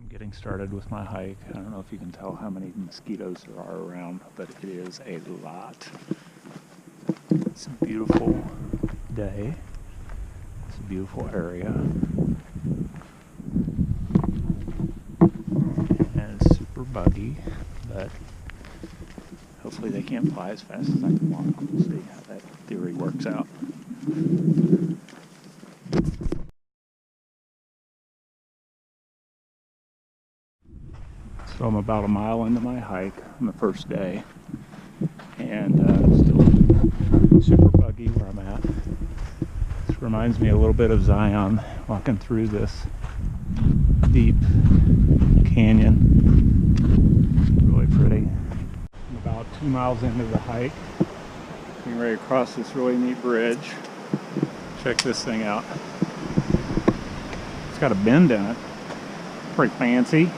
I'm getting started with my hike. I don't know if you can tell how many mosquitoes there are around, but it is a lot. It's a beautiful day. It's a beautiful area. And it's super buggy, but hopefully they can't fly as fast as I can walk. We'll see how that theory works out. So I'm about a mile into my hike on the first day, and still super buggy where I'm at. This reminds me a little bit of Zion, walking through this deep canyon. Really pretty. I'm about 2 miles into the hike, getting ready to cross this really neat bridge. Check this thing out. It's got a bend in it. Pretty fancy.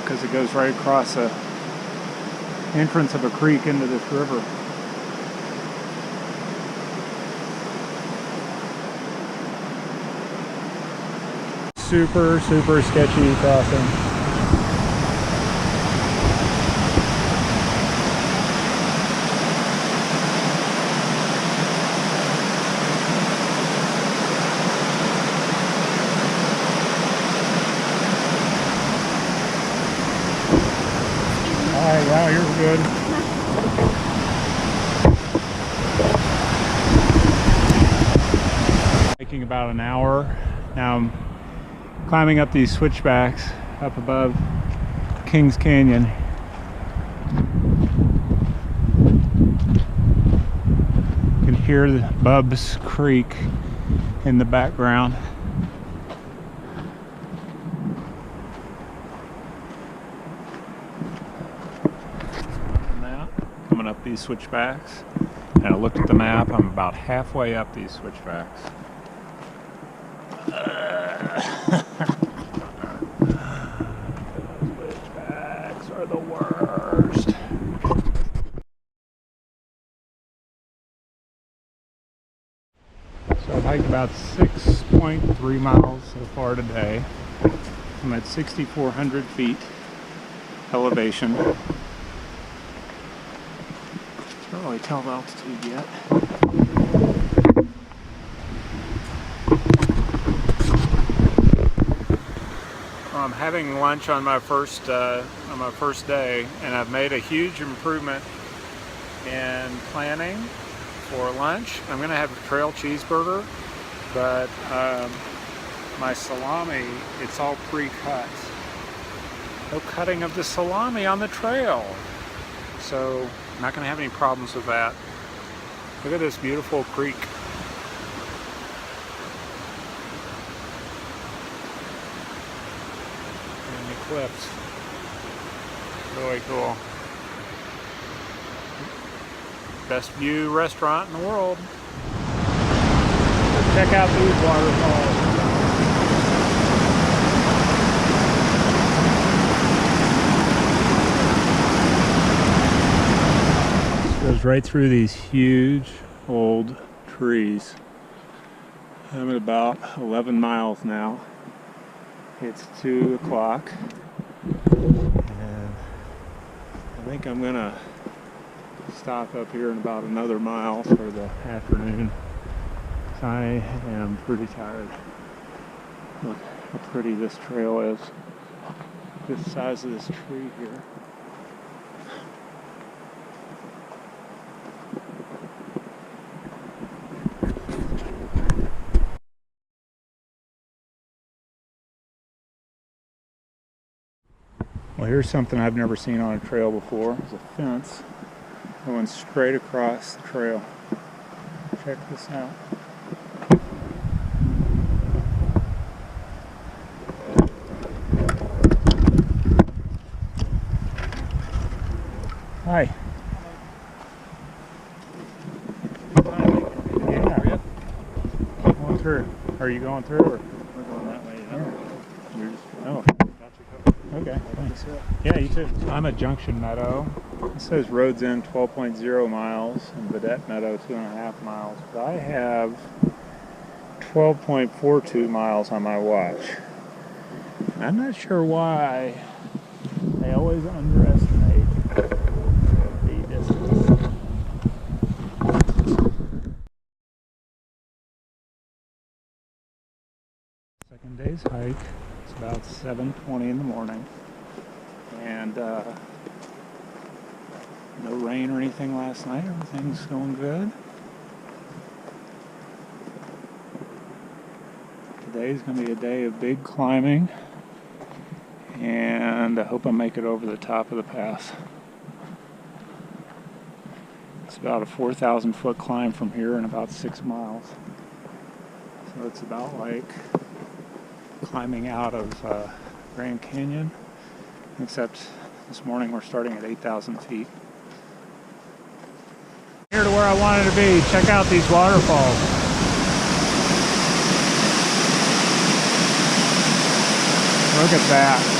Because it goes right across the entrance of a creek into this river. Super sketchy crossing. Wow, you're good. Taking about an hour. Now I'm climbing up these switchbacks up above Kings Canyon. You can hear the Bubbs Creek in the background. Coming up these switchbacks, and I looked at the map. I'm about halfway up these switchbacks. Those switchbacks are the worst. So I've hiked about 6.3 miles so far today. I'm at 6,400 feet elevation. Can't really tell the altitude yet. I'm having lunch on my first day, and I've made a huge improvement in planning for lunch. I'm going to have a trail cheeseburger, but my salami, it's all pre-cut. No cutting of the salami on the trail, so I'm not going to have any problems with that. Look at this beautiful creek. And the cliffs. Really cool. Best view restaurant in the world. Check out these waterfalls. Goes right through these huge old trees. I'm at about 11 miles now. It's 2 o'clock, and I think I'm gonna stop up here in about another mile for the afternoon. I am pretty tired. Look how pretty this trail is. The size of this tree here. Well, here's something I've never seen on a trail before. There's a fence going straight across the trail. Check this out. Hi. Yeah. Going through. Are you going through, or? We're going that way. Yeah. You're just, oh. Gotcha. Okay, thanks. Yeah, you too. I'm at Junction Meadow. It says roads in 12.0 miles and Vedette Meadow 2.5 miles. But I have 12.42 miles on my watch. I'm not sure why. I always underestimate the distance. Second day's hike. It's about 7:20 in the morning, and no rain or anything last night. Everything's going good. Today's going to be a day of big climbing, and I hope I make it over the top of the pass. It's about a 4,000 foot climb from here and about 6 miles. So it's about like climbing out of Grand Canyon, except this morning we're starting at 8,000 feet. Here to where I wanted to be. Check out these waterfalls. Look at that.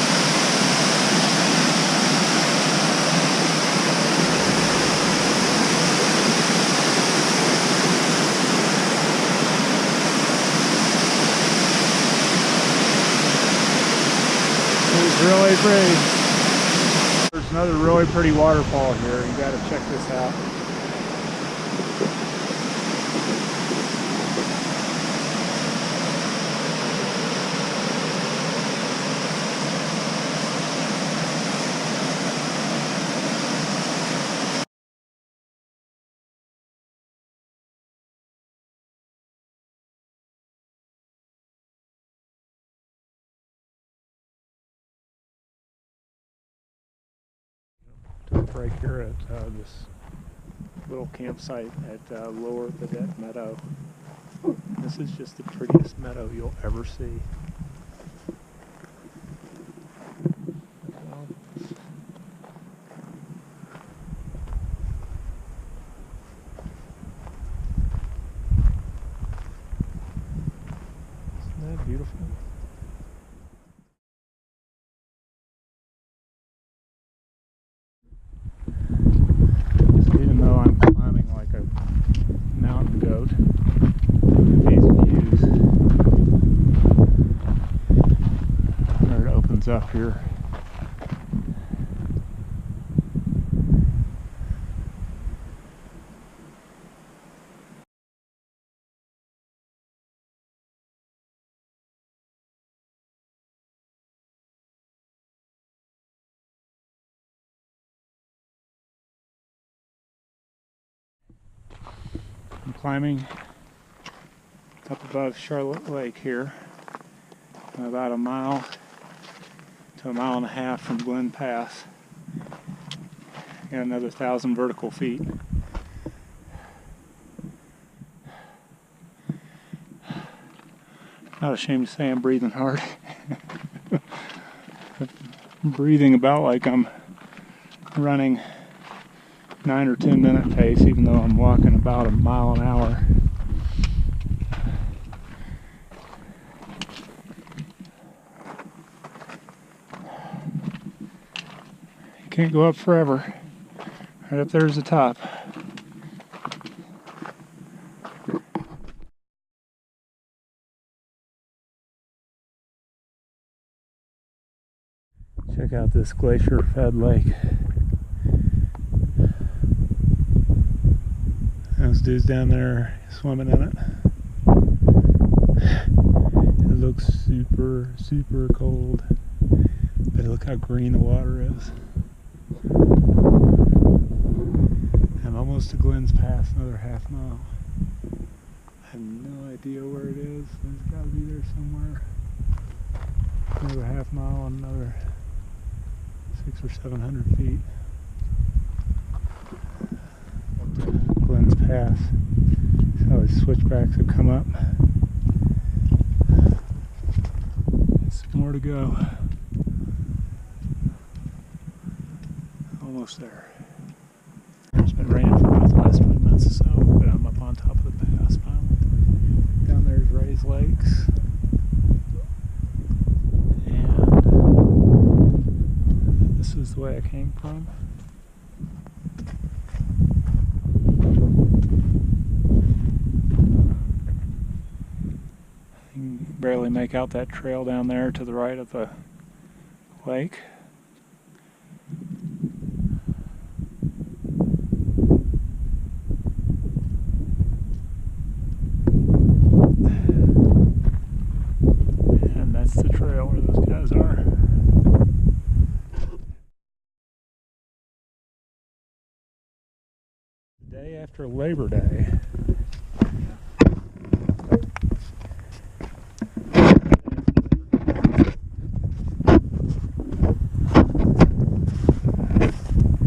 It's really pretty. There's another really pretty waterfall here. You got to check this out. Right here at this little campsite at Lower Vedette Meadow. This is just the prettiest meadow you'll ever see. Isn't that beautiful? Even though I'm climbing like a mountain goat, these views, there it opens up here. I'm climbing up above Charlotte Lake here. I'm about a mile to a mile and a half from Glen Pass. Got another 1,000 vertical feet. Not ashamed to say I'm breathing hard. I'm breathing about like I'm running 9 or 10 minute pace, even though I'm walking about a mile an hour. You can't go up forever. Right up there's the top. Check out this glacier-fed lake. Those dudes down there swimming in it. It looks super, super cold. But look how green the water is. I'm almost to Glenn's Pass, another half mile. I have no idea where it is. It's got to be there somewhere. Another half mile and another 600 or 700 feet. Up to Glenn's Pass. So these switchbacks have come up. Some more to go. Almost there. It's been raining for about the last 20 minutes or so, but I'm up on top of the pass finally. Down there's Rays Lakes. And way I came from. You can barely make out that trail down there to the right of the lake. And that's the trail where those guys are. The day after Labor Day.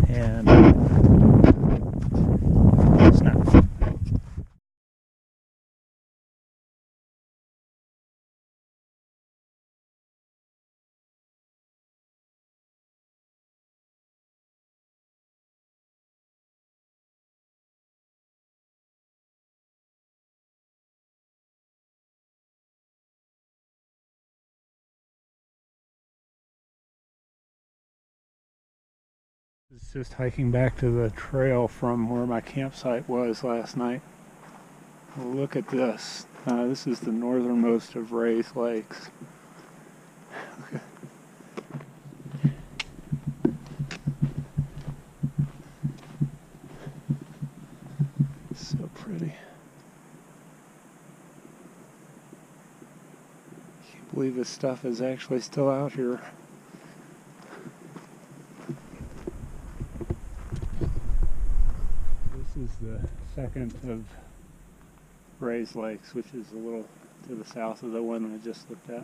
And snap. It's just hiking back to the trail from where my campsite was last night. Look at this. This is the northernmost of Rays Lakes. So pretty. Can't believe this stuff is actually still out here. This is the second of Rays Lakes, which is a little to the south of the one I just looked at.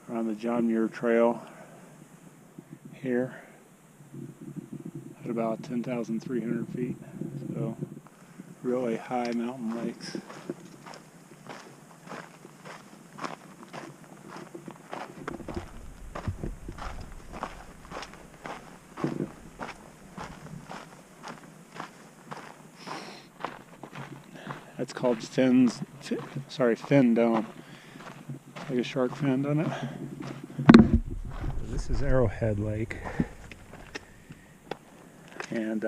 We're on the John Muir Trail here at about 10,300 feet, so really high mountain lakes. That's called fin dome. Like a shark fin, doesn't it? This is Arrowhead Lake. And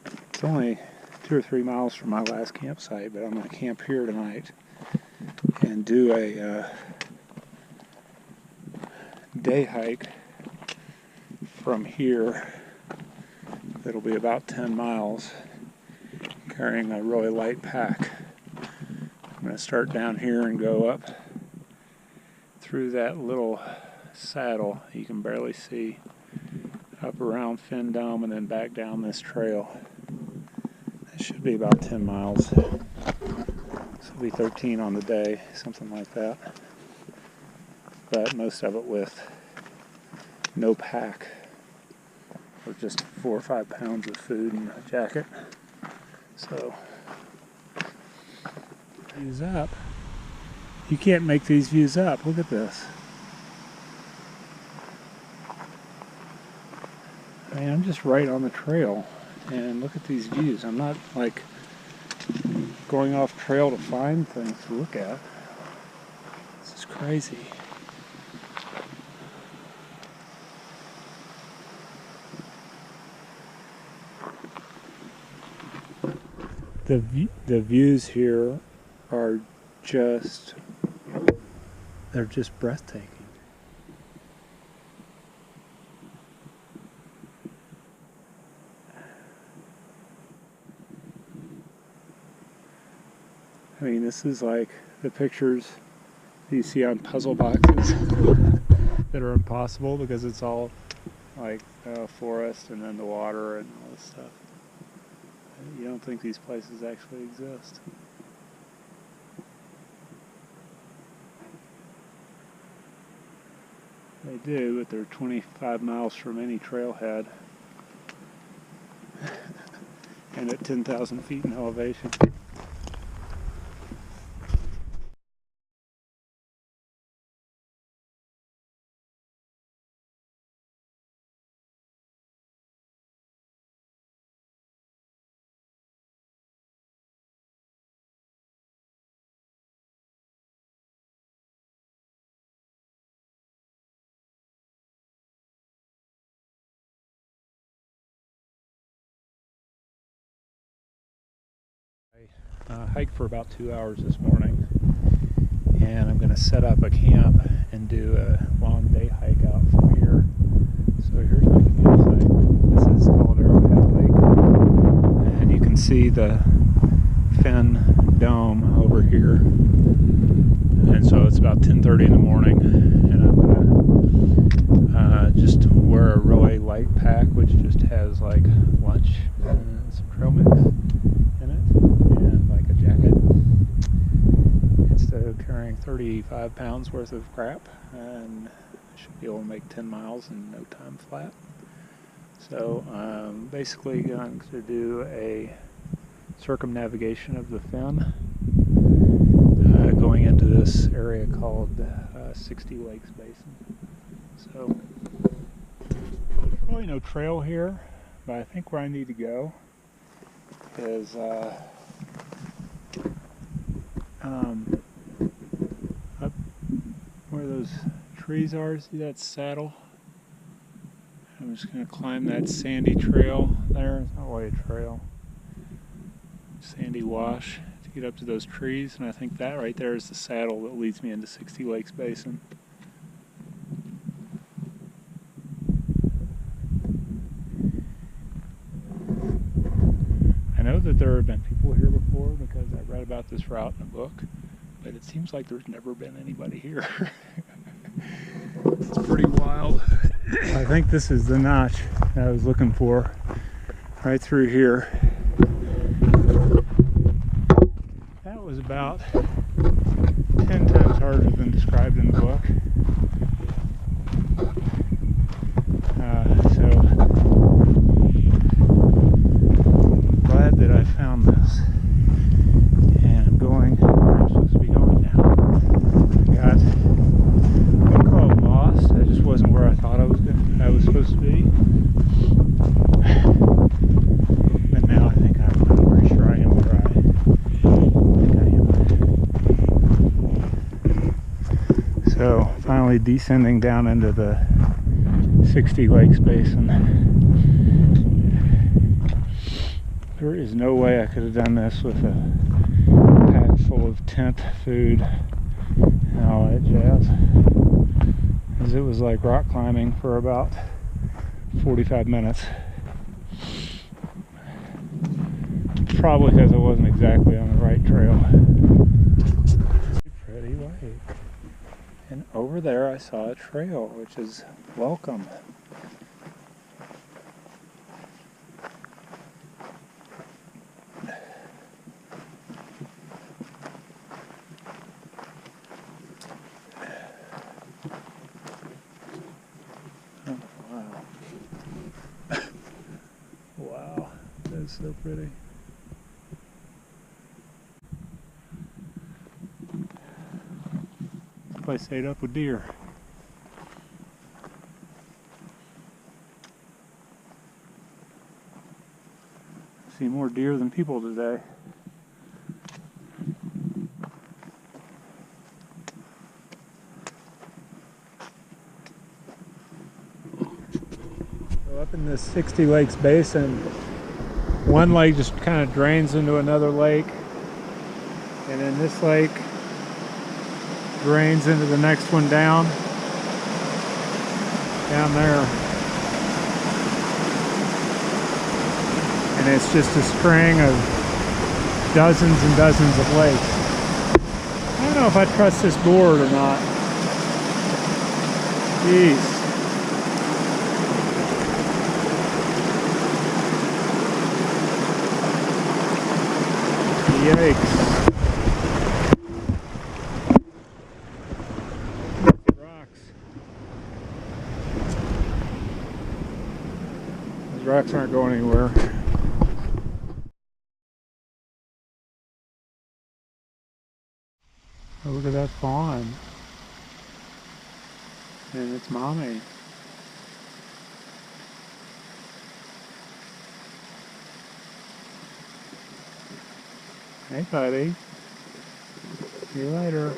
it's only 2 or 3 miles from my last campsite, but I'm going to camp here tonight and do a day hike from here that'll be about 10 miles. Carrying a really light pack. I'm going to start down here and go up through that little saddle you can barely see, up around Fin Dome, and then back down this trail. It should be about 10 miles. This will be 13 on the day, something like that. But most of it with no pack, or just 4 or 5 pounds of food and a jacket. So, views up. You can't make these views up. Look at this. I mean, I'm just right on the trail, and look at these views. I'm not like going off trail to find things to look at. This is crazy. The views here are just, they're just breathtaking. I mean, this is like the pictures you see on puzzle boxes that are impossible because it's all like forest and then the water and all this stuff. You don't think these places actually exist. They do, but they're 25 miles from any trailhead and at 10,000 feet in elevation. hiked for about 2 hours this morning, and I'm going to set up a camp and do a long day hike out from here. So here's my campsite. This is called Arrowhead Lake, and you can see the Fenn Dome over here. And so it's about 10:30 in the morning, and I'm gonna just wear a Roe light pack, which just has like lunch and some trail mix in it, and like a jacket, instead of carrying 35 pounds worth of crap. And I should be able to make 10 miles in no time flat. So basically going to do a circumnavigation of the Fenn, going into this area called 60 Lakes Basin. So there's really no trail here, but I think where I need to go is up where those trees are. See that saddle? I'm just going to climb that sandy trail there. It's not really a trail. Sandy wash to get up to those trees, and I think that right there is the saddle that leads me into 60 Lakes Basin. I know that there have been people here before because I read about this route in a book, but it seems like there's never been anybody here. It's pretty wild. I think this is the notch that I was looking for, right through here. That was about 10 times harder than described in the book. So I'm glad that I found this, and I'm going where I'm supposed to be going now. I wouldn't call it lost. I just wasn't where I thought I was supposed to be. But now I think I'm pretty sure I am where I think I am. So finally descending down into the 60 Lakes Basin. There is no way I could have done this with a pack full of tent, food, and all that jazz. Because it was like rock climbing for about 45 minutes. Probably because I wasn't exactly on the right trail. Pretty lake. And over there I saw a trail, which is welcome. Oh, wow. Wow, that's so pretty. This place ate up with deer. See more deer than people today. So up in this 60 Lakes Basin, one lake just kind of drains into another lake, and then this lake drains into the next one down there. And it's just a string of dozens and dozens of lakes. I don't know if I trust this board or not. Jeez. Yikes. Those rocks aren't going anywhere. Oh, look at that fawn. And it's mommy. Hey, buddy. See you later.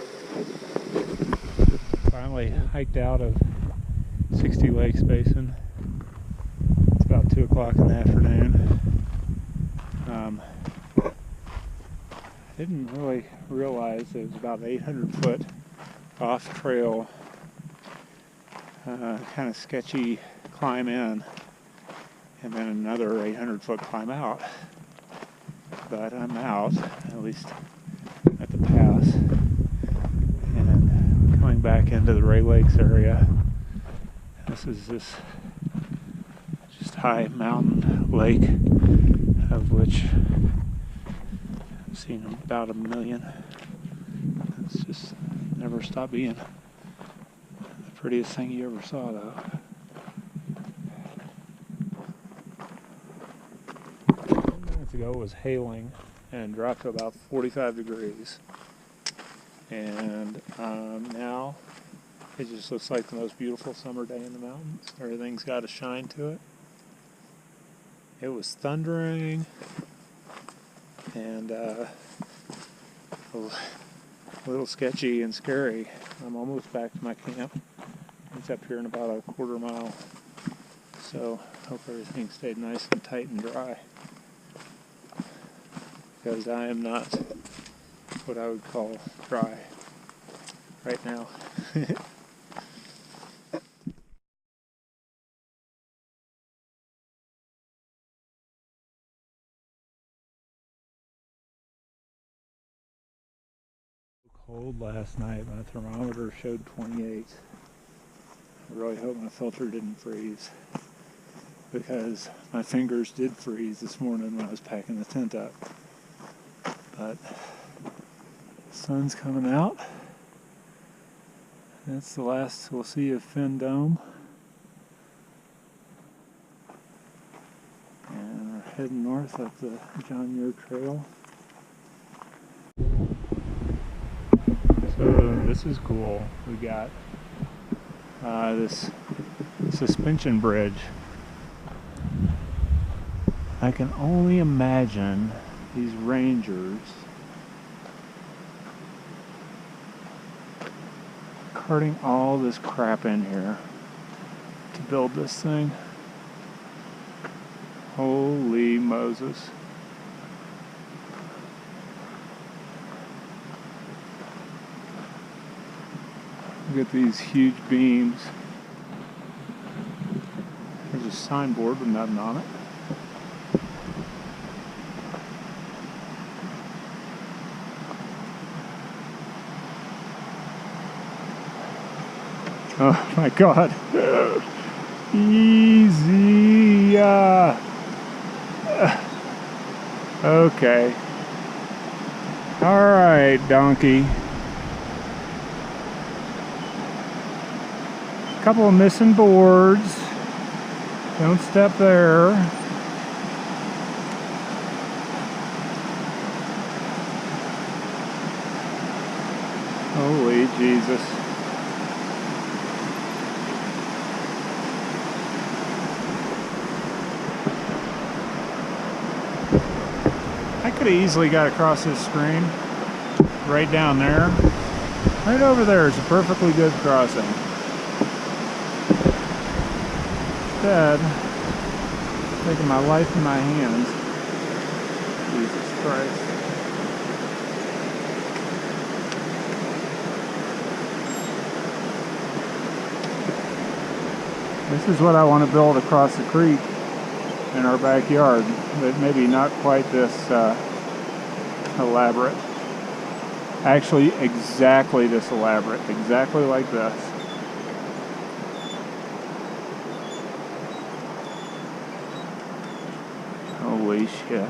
Finally hiked out of 60 Lakes Basin. It's about 2 o'clock in the afternoon. Didn't really realize it was about 800 foot off trail, kind of sketchy climb in, and then another 800 foot climb out. But I'm out, at least at the pass, and coming back into the Ray Lakes area. This is this just high mountain lake, of which I've seen about 1 million. It's just never stopped being the prettiest thing you ever saw, though. Minutes ago it was hailing and dropped to about 45 degrees, and now it just looks like the most beautiful summer day in the mountains. Everything's got a shine to it. It was thundering and a little sketchy and scary. I'm almost back to my camp. It's up here in about a quarter mile, so hope everything stayed nice and tight and dry, because I am not what I would call dry right now. Cold last night. My thermometer showed 28. I really hope my filter didn't freeze, because my fingers did freeze this morning when I was packing the tent up. But the sun's coming out. That's the last we'll see of Finn Dome. And we're heading north up the John Muir Trail. So this is cool. We got this suspension bridge. I can only imagine these rangers carting all this crap in here to build this thing. Holy Moses. Look at these huge beams. There's a signboard with nothing on it. Oh my God. Easy. Okay. All right, donkey. Couple of missing boards. Don't step there. Holy Jesus. I could have easily got across this stream right down there. Right over there is a perfectly good crossing. Instead, taking my life in my hands. Jesus Christ. This is what I want to build across the creek in our backyard, but maybe not quite this elaborate. Actually, exactly this elaborate, exactly like this. Holy shit.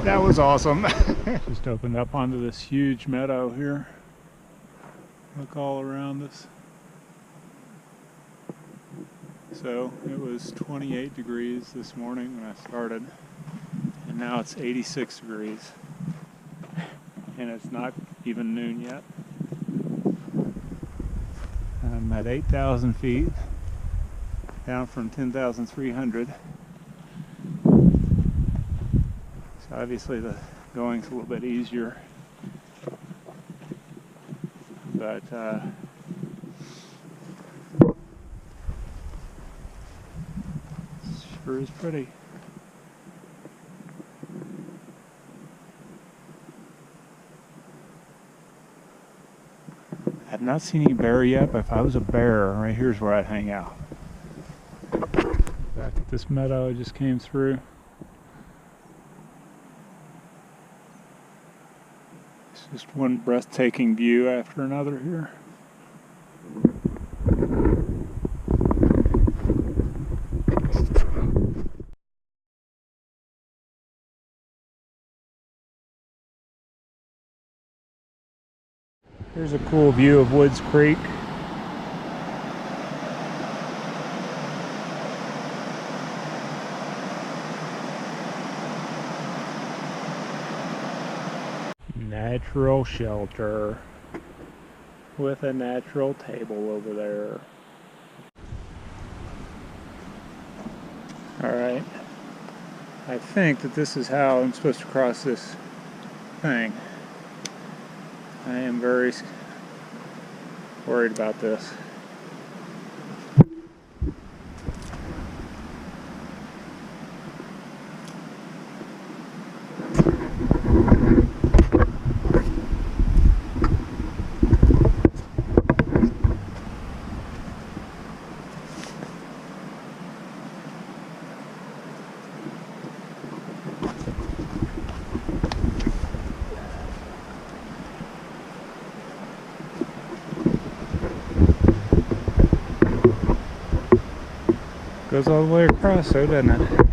That was awesome. Just opened up onto this huge meadow here. Look all around us. So it was 28 degrees this morning when I started, and now it's 86 degrees. And it's not even noon yet. I'm at 8,000 feet, down from 10,300. So obviously the going's a little bit easier, but sure is pretty. I have not seen any bear yet, but if I was a bear, right here's where I'd hang out. Back at this meadow I just came through. It's just one breathtaking view after another here. Here's a cool view of Woods Creek. Natural shelter with a natural table over there. Alright, I think that this is how I'm supposed to cross this thing. I am very worried about this. Goes all the way across, so doesn't it?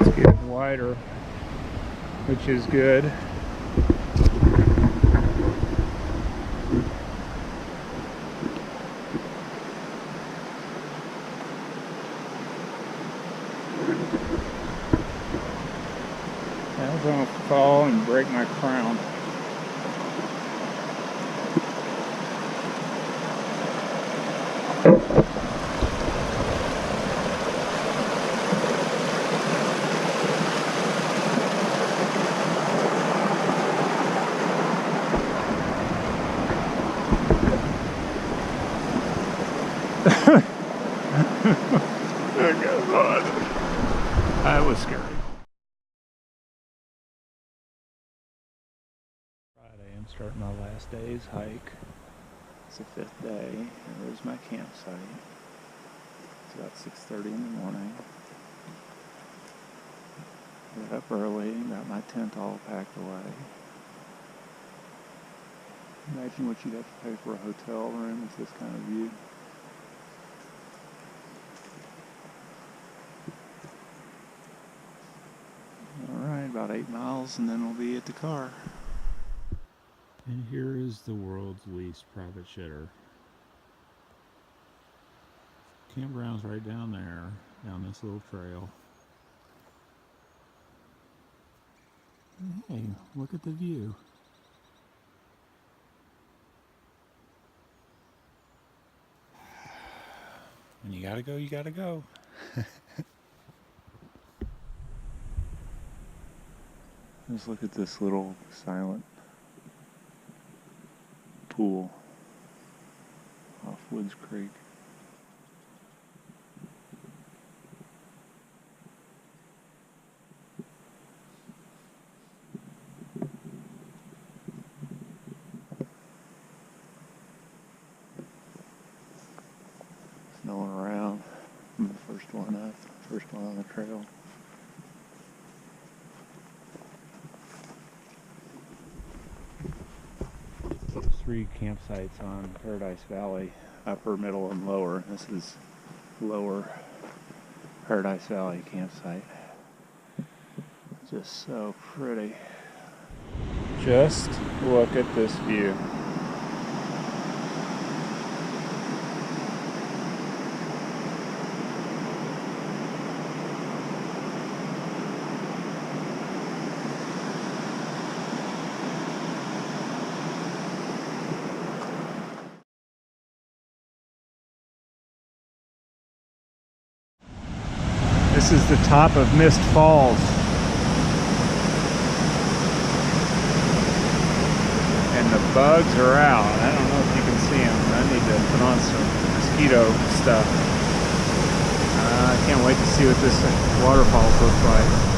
It's getting wider, which is good. I was going to fall and break my crown. Oh, God. That was scary. Friday, I'm starting my last day's hike. It's the 5th day, and there's my campsite. It's about 6:30 in the morning. Got up early, got my tent all packed away. Imagine what you'd have to pay for a hotel room with this kind of view. Alright, about 8 miles and then we'll be at the car. And here is the world's least private shitter. Campground's right down there, down this little trail. Hey, look at the view. When you gotta go, you gotta go. Just look at this little silent pool off Woods Creek. There's no one around. I'm the first one up, first one on the trail. There's 3 campsites on Paradise Valley, upper, middle, and lower. This is lower Paradise Valley campsite. Just so pretty. Just look at this view. This is the top of Mist Falls. And the bugs are out. I don't know if you can see them. I need to put on some mosquito stuff. I can't wait to see what this waterfalls look like.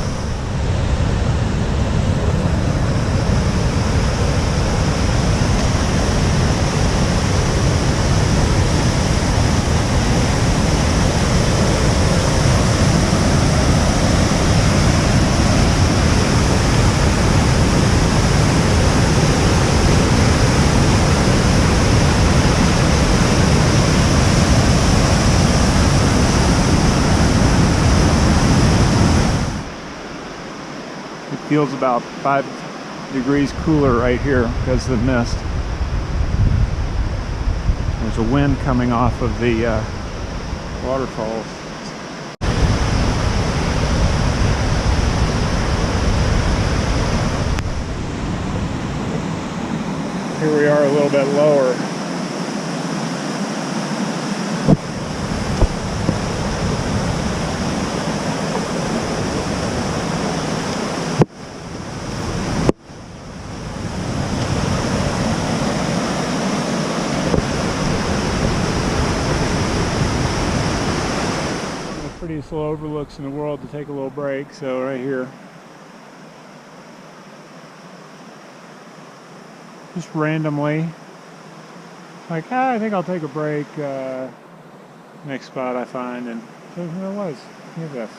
Feels about 5 degrees cooler right here because of the mist. There's a wind coming off of the waterfalls. Here we are a little bit lower. Prettiest little overlooks in the world to take a little break. So right here, just randomly, like, I think I'll take a break. Next spot I find, and so here it was. Look at this.